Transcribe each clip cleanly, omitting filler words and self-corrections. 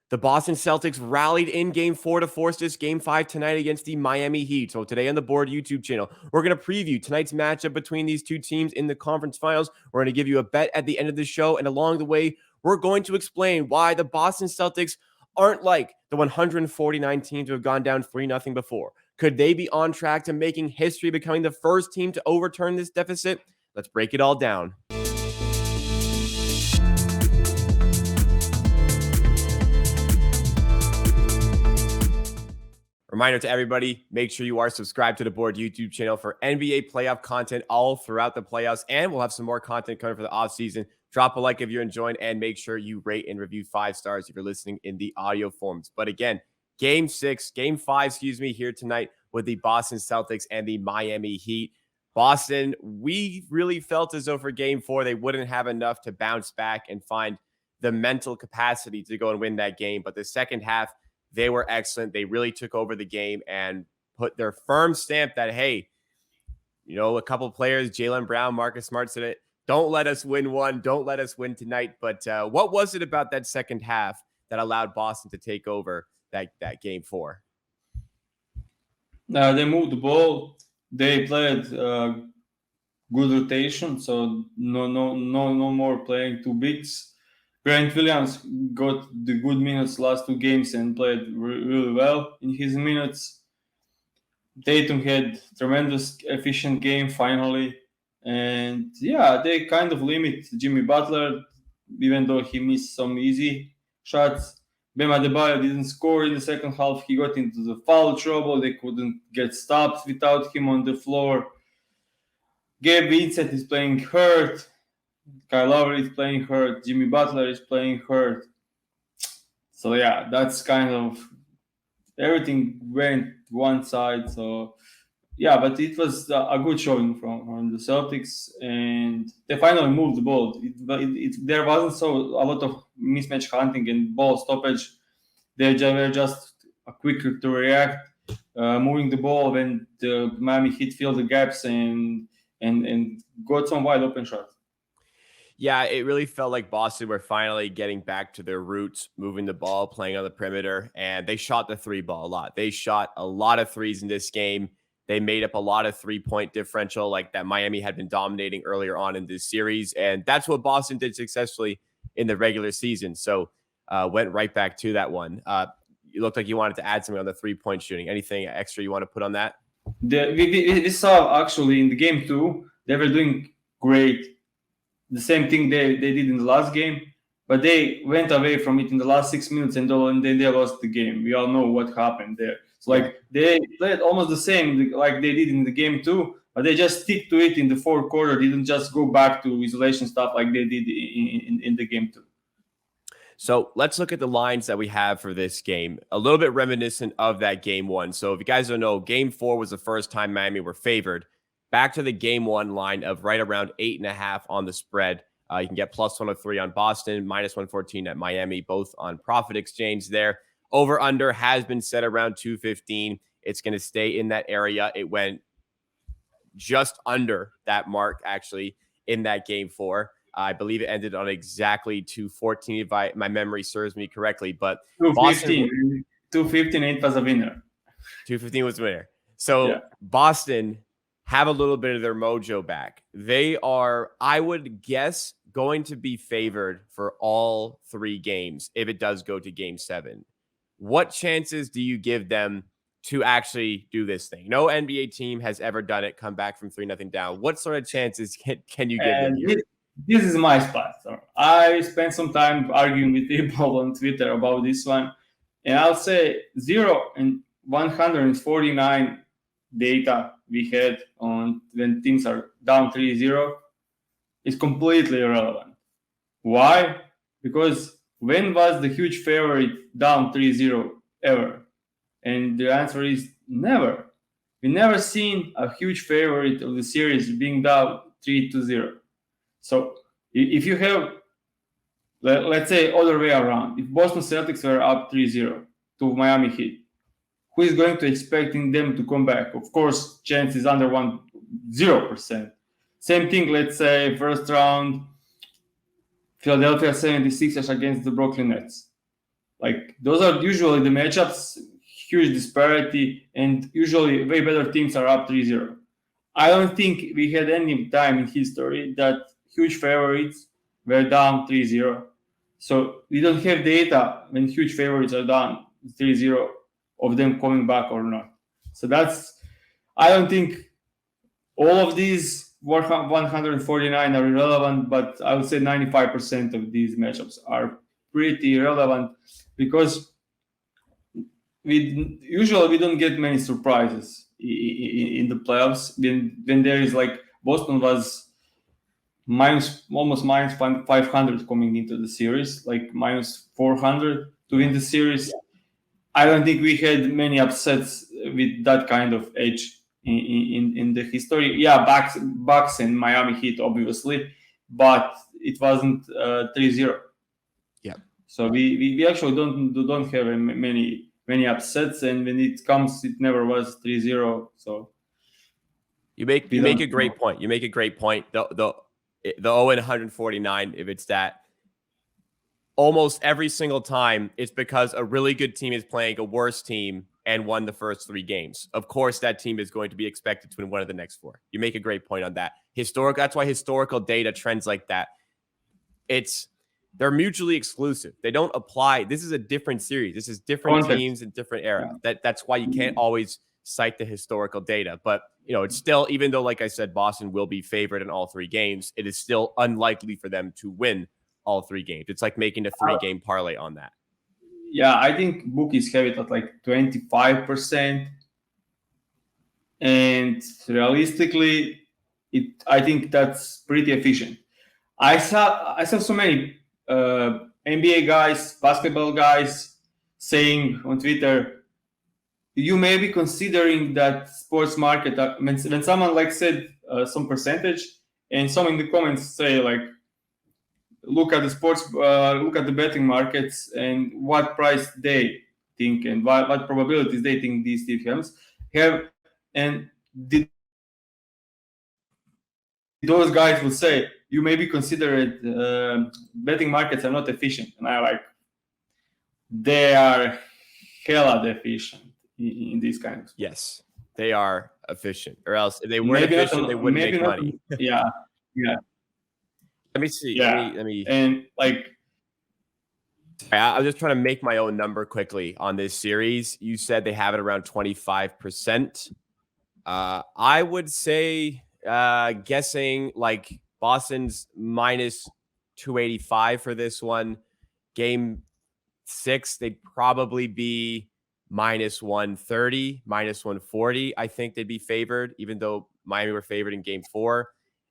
The Boston Celtics rallied in Game 4 to force this Game 5 tonight against the Miami Heat. So today on the Board YouTube channel, we're going to preview tonight's matchup between these two teams in the conference finals. We're going to give you a bet at the end of the show, and along the way, we're going to explain why the Boston Celtics aren't like the 149 teams who have gone down 3-0 before. Could they be on track to making history, becoming the first team to overturn this deficit? Let's break it all down. Reminder to everybody, make sure you are subscribed to the Board YouTube channel for NBA playoff content all throughout the playoffs, and we'll have some more content coming for the offseason. Drop a like if you're enjoying, and make sure you rate and review 5 stars if you're listening in the audio forms. But again, Game 5, here tonight with the Boston Celtics and the Miami Heat. Boston, we really felt as though for Game 4, they wouldn't have enough to bounce back and find the mental capacity to go and win that game. But the second half, they were excellent. They really took over the game and put their firm stamp that, hey, a couple of players, Jaylen Brown, Marcus Smart said it, don't let us win one. Don't let us win tonight. But what was it about that second half that allowed Boston to take over that Game 4? They moved the ball. They played good rotation, so no more playing two bigs. Grant Williams got the good minutes last 2 games and played really well in his minutes. Tatum had tremendous efficient game finally. And yeah, they kind of limit Jimmy Butler, even though he missed some easy shots. Bam Adebayo didn't score in the second half. He got into the foul trouble. They couldn't get stops without him on the floor. Gabe Vincent is playing hurt. Kyle Lowry is playing hurt. Jimmy Butler is playing hurt. So yeah, that's kind of everything went one side. So yeah, but it was a good showing from the Celtics, and they finally moved the ball. There wasn't a lot of mismatch hunting and ball stoppage. They were just quicker to react, moving the ball when the Miami Heat filled the gaps and got some wide open shots. Yeah, it really felt like Boston were finally getting back to their roots, moving the ball, playing on the perimeter, and they shot the 3 ball a lot. They shot a lot of threes in this game. They made up a lot of 3-point differential like that Miami had been dominating earlier on in this series, and that's what Boston did successfully in the regular season. So went right back to that one. You looked like you wanted to add something on the 3-point shooting. Anything extra you want to put on that? We saw actually in the Game 2, they were doing great. The same thing they did in the last game, but they went away from it in the last 6 minutes and then they lost the game. We all know what happened there. So they played almost the same like they did in the Game 2, but they just stick to it in the fourth quarter. They didn't just go back to isolation stuff like they did in the Game 2. So let's look at the lines that we have for this game. A little bit reminiscent of that Game 1. So if you guys don't know, Game 4 was the first time Miami were favored. Back to the Game 1 line of right around 8.5 on the spread. You can get plus 103 on Boston, minus 114 at Miami, both on Profit Exchange there. Over under has been set around 215. It's going to stay in that area. It went just under that mark, actually, in that Game 4. I believe it ended on exactly 214, if my memory serves me correctly. But 215, it was a winner. 215 was the winner. So yeah. Boston have a little bit of their mojo back. They are, I would guess, going to be favored for all 3 games if it does go to Game 7. What chances do you give them to actually do this thing? No NBA team has ever done it, come back from 3-0 down. What sort of chances can you give them here? This is my spot. So I spent some time arguing with people on Twitter about this one, and I'll say 0 and 149 data we had on when teams are down 3-0 is completely irrelevant. Why? Because when was the huge favorite down 3-0 ever? And the answer is never. We never seen a huge favorite of the series being down 3-0. So if you have, let's say, other way around, if Boston Celtics were up 3-0 to Miami Heat, who is going to expecting them to come back? Of course, chance is under 0%. Same thing, let's say, first round, Philadelphia 76ers against the Brooklyn Nets. Like those are usually the matchups, huge disparity, and usually way better teams are up 3-0. I don't think we had any time in history that huge favorites were down 3-0. So we don't have data when huge favorites are down 3-0 of them coming back or not. So I don't think all of these 149 are irrelevant, but I would say 95% of these matchups are pretty relevant because we don't get many surprises in the playoffs when there is like Boston was almost minus 500 coming into the series, like minus 400 to win the series. I don't think we had many upsets with that kind of edge in the history. Yeah, Bucks and Miami Heat obviously, but it wasn't 3-0. Yeah. So we actually don't have many upsets, and when it comes, it never was 3-0. So you make a great point. You make a great point. The 0-149, if it's that, almost every single time it's because a really good team is playing a worse team and won the first 3 games. Of course, that team is going to be expected to win one of the next 4. You make a great point on that. That's why historical data trends like that, they're mutually exclusive. They don't apply. This is a different series. This is different teams in different era. Yeah. That's why you can't always cite the historical data. But it's still, even though, like I said, Boston will be favored in all 3 games, it is still unlikely for them to win all 3 games. It's like making a 3-game parlay on that. Yeah, I think bookies have it at like 25%, and realistically, I think that's pretty efficient. I saw so many NBA guys, basketball guys saying on Twitter, you may be considering that sports market. When someone like said some percentage, and some in the comments say like, look at the betting markets and what price they think and what probabilities they think these teams have, and those guys will say you maybe consider it betting markets are not efficient, and I like they are hella efficient in these kinds. Yes, they are efficient, or else if they weren't efficient, they wouldn't make money. Yeah. Let me see. Yeah. Let me. And like, I'm just trying to make my own number quickly on this series. You said they have it around 25%. I would say, guessing like Boston's minus 285 for this one. Game 6, they'd probably be minus 130, minus 140. I think they'd be favored, even though Miami were favored in game 4.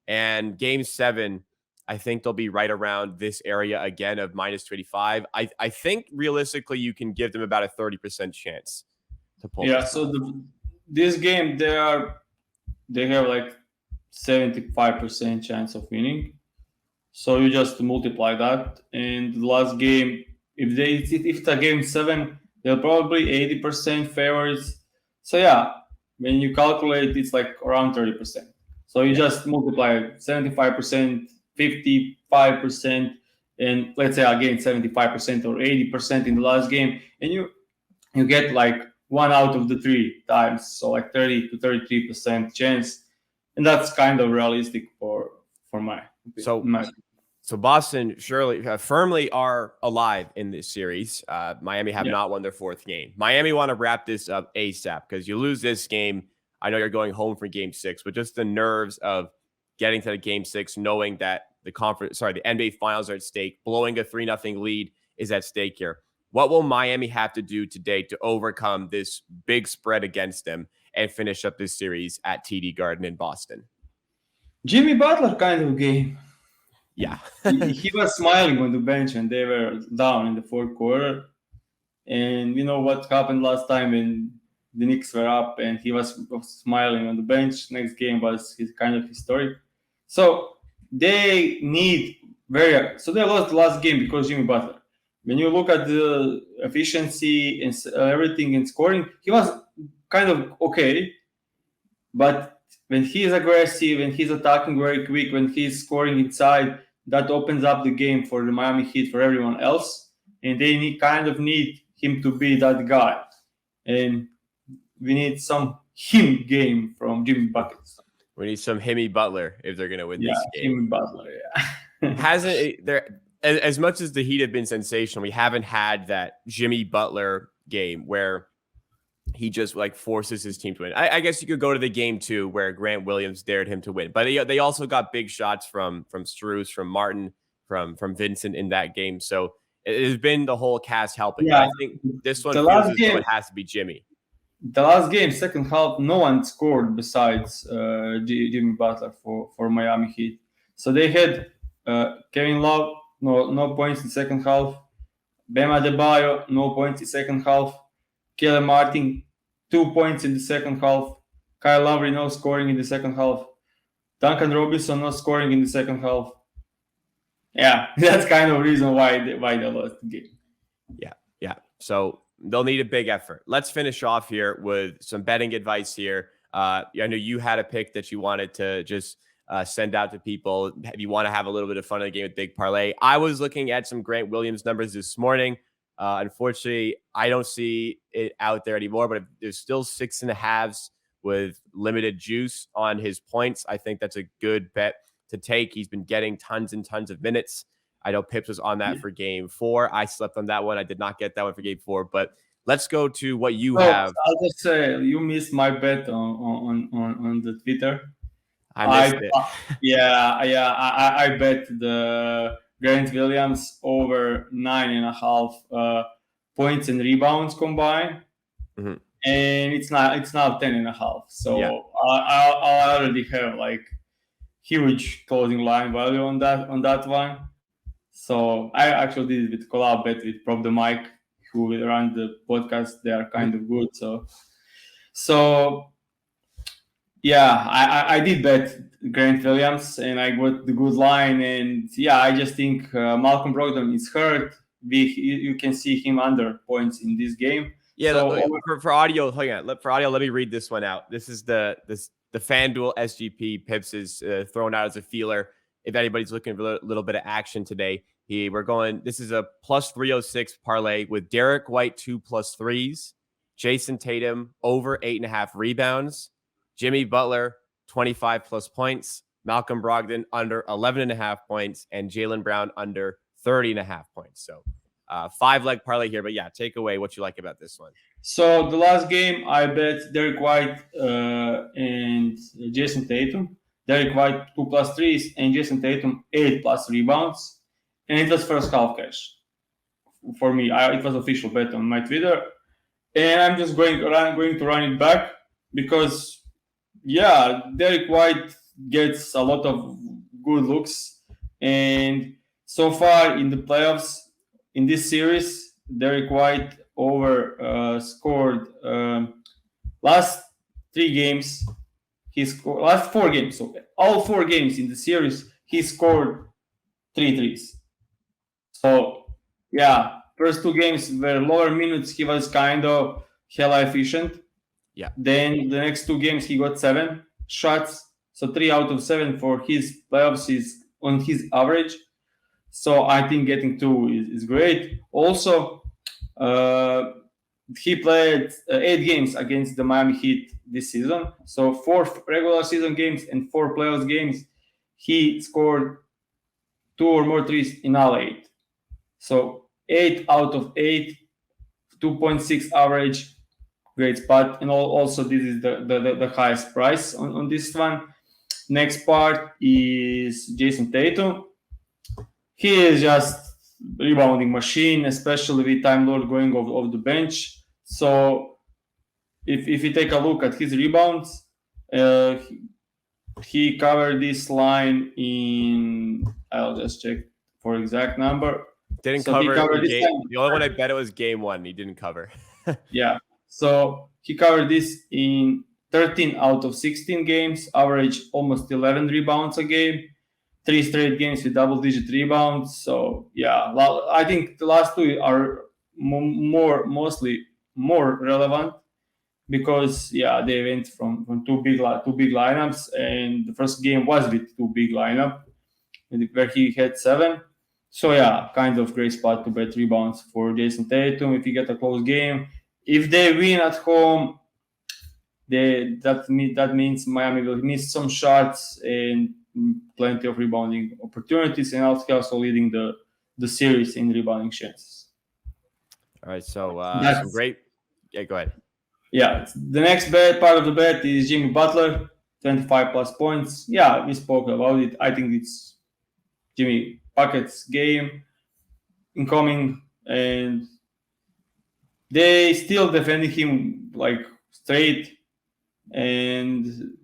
And game 7, I think they'll be right around this area again of minus 285. I think realistically you can give them about a 30% chance to pull. Yeah, so this game they have like 75% chance of winning. So you just multiply that, and the last game, if it's a game 7, they're probably 80% favorites. So yeah, when you calculate, it's like around 30%. So you just multiply 75%, 55%, and let's say again 75% or 80% in the last game, and you get like 1 out of the 3 times, so like 30 to 33% chance, and that's kind of realistic for my opinion. So Boston firmly are alive in this series. Miami have not won their 4th game. Miami want to wrap this up ASAP because you lose this game. I know you're going home for game 6, but just the nerves of getting to the game 6, knowing that the NBA finals are at stake, blowing a 3-0 lead is at stake here. What will Miami have to do today to overcome this big spread against them and finish up this series at TD Garden in Boston? Jimmy Butler kind of game. Yeah. he was smiling on the bench and they were down in the 4th quarter. And you know what happened last time when the Knicks were up and he was smiling on the bench. Next game was his kind of historic. So they so they lost the last game because Jimmy Butler. When you look at the efficiency and everything in scoring, he was kind of okay. But when he's aggressive, when he's attacking very quick, when he's scoring inside, that opens up the game for the Miami Heat, for everyone else. and they need him to be that guy. And we need some him game from Jimmy Buckets. We need some Jimmy Butler if they're going to win this game. Jimmy Butler, Hasn't it, there as much as the Heat have been sensational, we haven't had that Jimmy Butler game where he just like forces his team to win. I guess you could go to the game too where Grant Williams dared him to win, but they also got big shots from Strus, from Martin, from Vincent in that game. So it has been the whole cast helping. Yeah. I think this one it has to be Jimmy. The last game, second half, no one scored besides Jimmy Butler for Miami Heat. So they had Kevin Love, no points in second half. Bam Adebayo, no points in second half. Caleb Martin, 2 points in the second half. Kyle Lowry, no scoring in the second half. Duncan Robinson, no scoring in the second half. Yeah, that's kind of reason why they lost the game. Yeah. So they'll need a big effort. Let's finish off here with some betting advice here. I know you had a pick that you wanted to just send out to people if you want to have a little bit of fun in the game with Big Parlay. I was looking at some Grant Williams numbers this morning. Unfortunately, I don't see it out there anymore, but there's still 6.5s with limited juice on his points. I think that's a good bet to take. He's been getting tons and tons of minutes. I know Pips was on that for game 4. I slept on that one. I did not get that one for game 4, but let's go to what you have. I'll just say you missed my bet on the Twitter. I missed it. I bet the Grant Williams over 9.5 points and rebounds combined, and it's now 10.5. So yeah. I already have like huge closing line value on that one. So I actually did it with collab bet with Prop the Mike, who will run the podcast. They are kind of good. So yeah, I did bet Grant Williams and I got the good line. And yeah, I just think Malcolm Brogdon is hurt. You can see him under points in this game. Yeah, so, for audio, hang on. For audio, let me read this one out. This is the FanDuel SGP. Pips is thrown out as a feeler. If anybody's looking for a little bit of action today, this is a plus 306 parlay with Derek White 2 plus 3s, Jayson Tatum over 8.5 rebounds, Jimmy Butler 25 plus points, Malcolm Brogdon under 11.5 points, and Jaylen Brown under 30.5 points. So 5-leg parlay here, but yeah, take away what you like about this one. So the last game, I bet Derek White and Jayson Tatum. Derek White 2 plus 3s and Jayson Tatum 8 plus rebounds. And it was first half cash for me. It was official bet on my Twitter. And I'm just going to run it back because, yeah, Derek White gets a lot of good looks. And so far in the playoffs, in this series, Derek White scored last 3 games. He scored last 4 games. So all 4 games in the series, he scored 3 threes. So yeah, first 2 games were lower minutes. He was kind of hella efficient. Yeah. Then the next 2 games, he got 7 shots. So 3 out of 7 for his playoffs is on his average. So I think getting 2 is great. Also, he played 8 games against the Miami Heat this season. So 4 regular season games and 4 playoffs games. He scored 2 or more threes in all 8. So 8 out of 8, 2.6 average, great spot. And also this is the highest price on this one. Next part is Jayson Tatum. He is just rebounding machine, especially with Time Lord going off the bench. So if you take a look at his rebounds, he covered this line in, I'll just check for exact number. Didn't cover the only one I bet it was game 1. He didn't cover. Yeah. So he covered this in 13 out of 16 games, average almost 11 rebounds a game. 3 straight games with double-digit rebounds. So yeah, I think the last 2 are mostly more relevant because yeah, they went from two big lineups, and the first game was with 2 big lineup where he had 7. So yeah, kind of great spot to bet rebounds for Jayson Tatum if you get a close game. If they win at home, that means Miami will miss some shots and plenty of rebounding opportunities, and also leading the series in rebounding chances. All right, so some That's great. Yeah, go ahead. Yeah. The next part of the bet is Jimmy Butler, 25 plus points. Yeah, we spoke about it. I think it's Jimmy Bucket's game incoming, and they still defending him like straight, and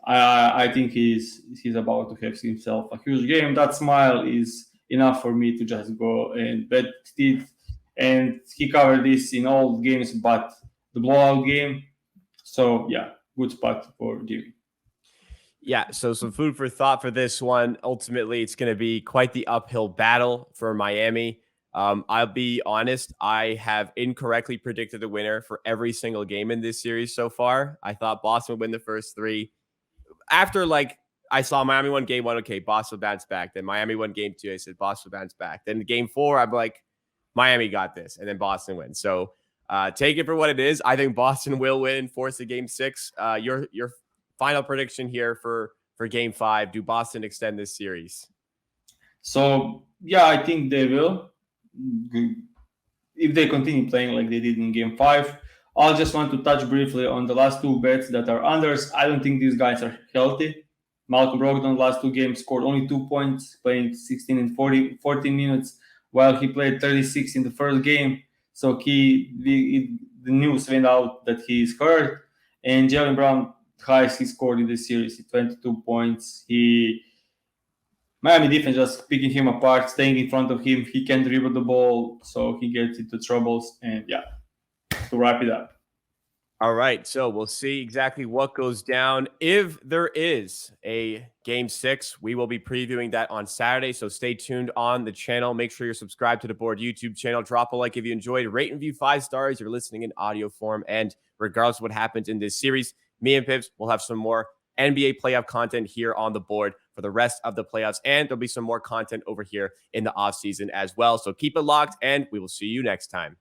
I think he's about to have himself a huge game. That smile is enough for me to just go and bet it. And he covered this in all games but the blowout game. So yeah, good spot for Jimmy. Yeah, so some food for thought for this one. Ultimately, it's going to be quite the uphill battle for Miami. I'll be honest, I have incorrectly predicted the winner for every single game in this series so far. I thought Boston would win the first three. After I saw Miami won game one, okay, Boston bounced back. Then Miami won game two. I said Boston bounced back. Then game four, I'm like, Miami got this, and then Boston wins. So take it for what it is. I think Boston will win, force the game six. Your final prediction here for game five. Do Boston extend this series? So yeah, I think they will. If they continue playing like they did in game five. I just want to touch briefly on the last two bets that are unders. I don't think these guys are healthy. Malcolm Brogdon last two games scored only 2 points, playing 16 and 14 minutes, while he played 36 in the first game. So the news went out that he is hurt. And Jalen Brown, highest he scored in this series, 22 points. Miami defense just picking him apart, staying in front of him. He can't dribble the ball, so he gets into troubles. And yeah, to wrap it up. All right, so we'll see exactly what goes down. If there is a game six, we will be previewing that on Saturday. So stay tuned on the channel. Make sure you're subscribed to the Board YouTube channel. Drop a like if you enjoyed. Rate and review 5 stars. You're listening in audio form. And regardless of what happens in this series, me and Pips will have some more NBA playoff content here on the board for the rest of the playoffs. And there'll be some more content over here in the offseason as well. So keep it locked, and we will see you next time.